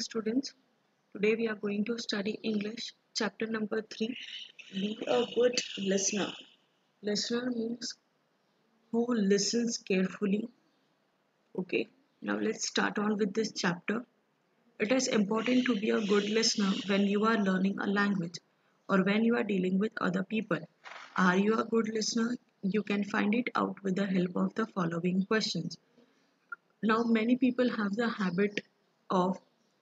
students. Today we are going to study English chapter number 3. Be a good listener. Listener means who listens carefully. Okay, now let's start on with this chapter. It is important to be a good listener when you are learning a language or when you are dealing with other people. Are you a good listener? You can find it out with the help of the following questions. Now, many people have the habit of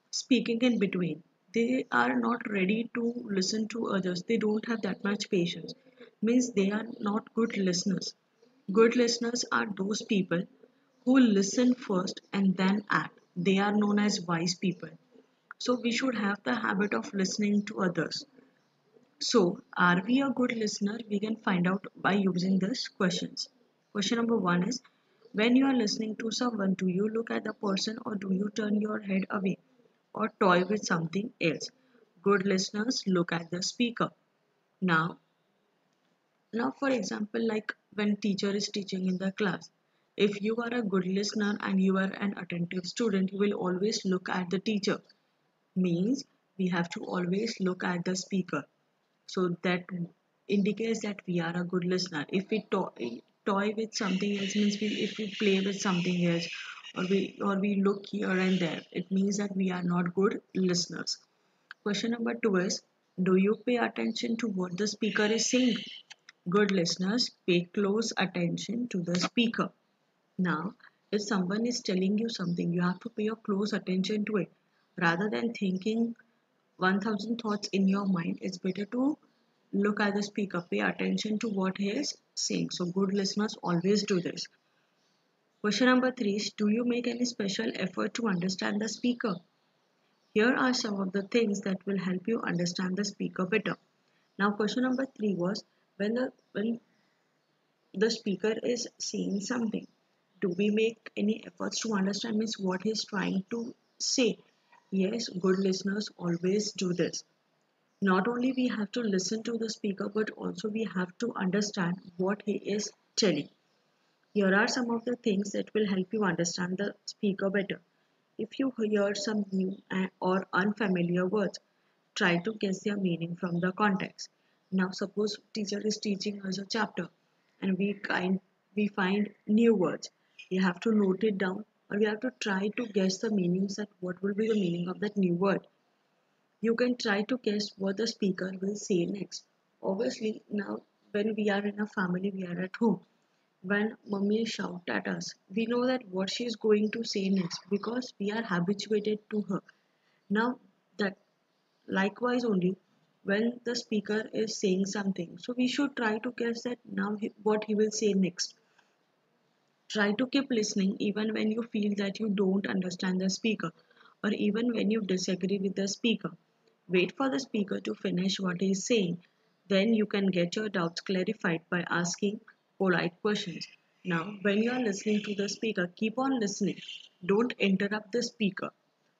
speaking in between. They are not ready to listen to others. They don't have that much patience. Means they are not good listeners. Good listeners are those people who listen first and then act. They are known as wise people. So we should have the habit of listening to others. So, are we a good listener? We can find out by using these questions. Question number one is, when you are listening to someone, do you look at the person or do you turn your head away or toy with something else? Good listeners look at the speaker. Now, now for example, like when teacher is teaching in the class, if you are a good listener and you are an attentive student, you will always look at the teacher. Means we have to always look at the speaker. So that indicates that we are a good listener. If we toy with something else, means if we play with something else, or we look here and there, it means that we are not good listeners. Question number two is, do you pay attention to what the speaker is saying? Good listeners pay close attention to the speaker. Now, if someone is telling you something, you have to pay a close attention to it. Rather than thinking 1000 thoughts in your mind, it's better to look at the speaker, pay attention to what he is saying. So, good listeners always do this. Question number three is, do you make any special effort to understand the speaker? Here are some of the things that will help you understand the speaker better. Now, question number three was, when the speaker is saying something, do we make any efforts to understand means what he is trying to say? Yes, good listeners always do this. Not only we have to listen to the speaker, but also we have to understand what he is telling. Here are some of the things that will help you understand the speaker better. If you hear some new or unfamiliar words, try to guess their meaning from the context. Now suppose teacher is teaching us a chapter and we find new words. We have to note it down, or we have to try to guess the meanings, that what will be the meaning of that new word. You can try to guess what the speaker will say next. Obviously, now when we are in a family, we are at home. When mummy shout at us, we know that what she is going to say next because we are habituated to her. Now that likewise only when the speaker is saying something, so we should try to guess that what he will say next. Try to keep listening even when you feel that you don't understand the speaker or even when you disagree with the speaker. Wait for the speaker to finish what he is saying. Then you can get your doubts clarified by asking polite questions. Now, when you are listening to the speaker, keep on listening. Don't interrupt the speaker.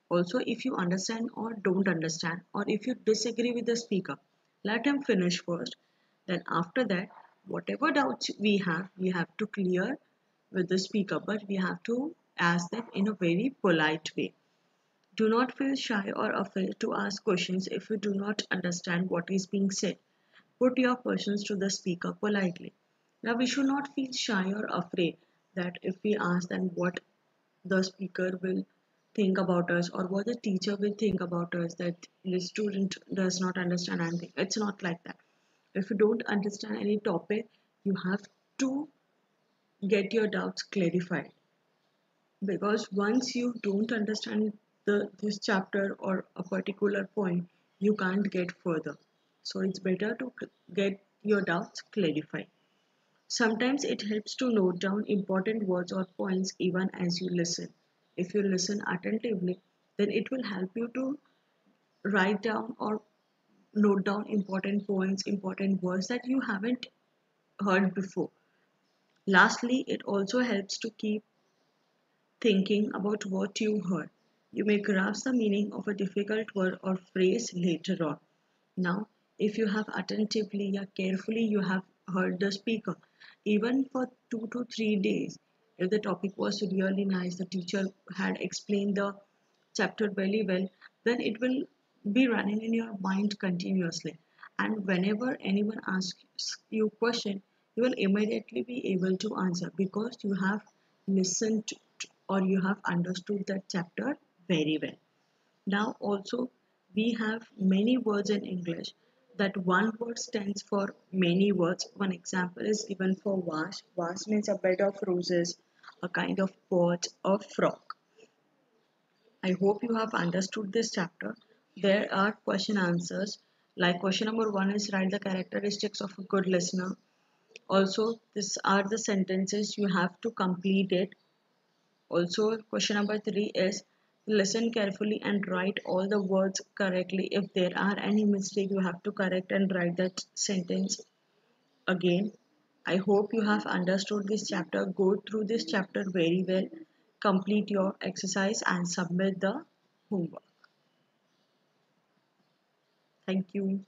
Also, if you understand or don't understand, or if you disagree with the speaker, let him finish first. Then, after that, whatever doubts we have to clear with the speaker, but we have to ask them in a very polite way. Do not feel shy or afraid to ask questions if you do not understand what is being said. Put your questions to the speaker politely. Now, we should not feel shy or afraid that if we ask them what the speaker will think about us or what the teacher will think about us, that the student does not understand anything. It's not like that. If you don't understand any topic, you have to get your doubts clarified, because once you don't understand this chapter or a particular point, you can't get further. So it's better to get your doubts clarified. Sometimes it helps to note down important words or points even as you listen. If you listen attentively, then it will help you to write down or note down important points, important words that you haven't heard before. Lastly, it also helps to keep thinking about what you heard. You may grasp the meaning of a difficult word or phrase later on. Now, if you have attentively or carefully you have heard the speaker, even for 2 to 3 days, if the topic was really nice, the teacher had explained the chapter very well, then it will be running in your mind continuously. And whenever anyone asks you question, you will immediately be able to answer because you have listened or you have understood that chapter very well. Now also we have many words in English that one word stands for many words. One example is given for vase. Vase means a bed of roses, a kind of pot or frog. I hope you have understood this chapter. There are question answers. Like question number one is write the characteristics of a good listener. Also, these are the sentences you have to complete it. Also, question number three is listen carefully and write all the words correctly. If there are any mistake, you have to correct and write that sentence again. I hope you have understood this chapter. Go through this chapter very well. Complete your exercise and submit the homework. Thank you.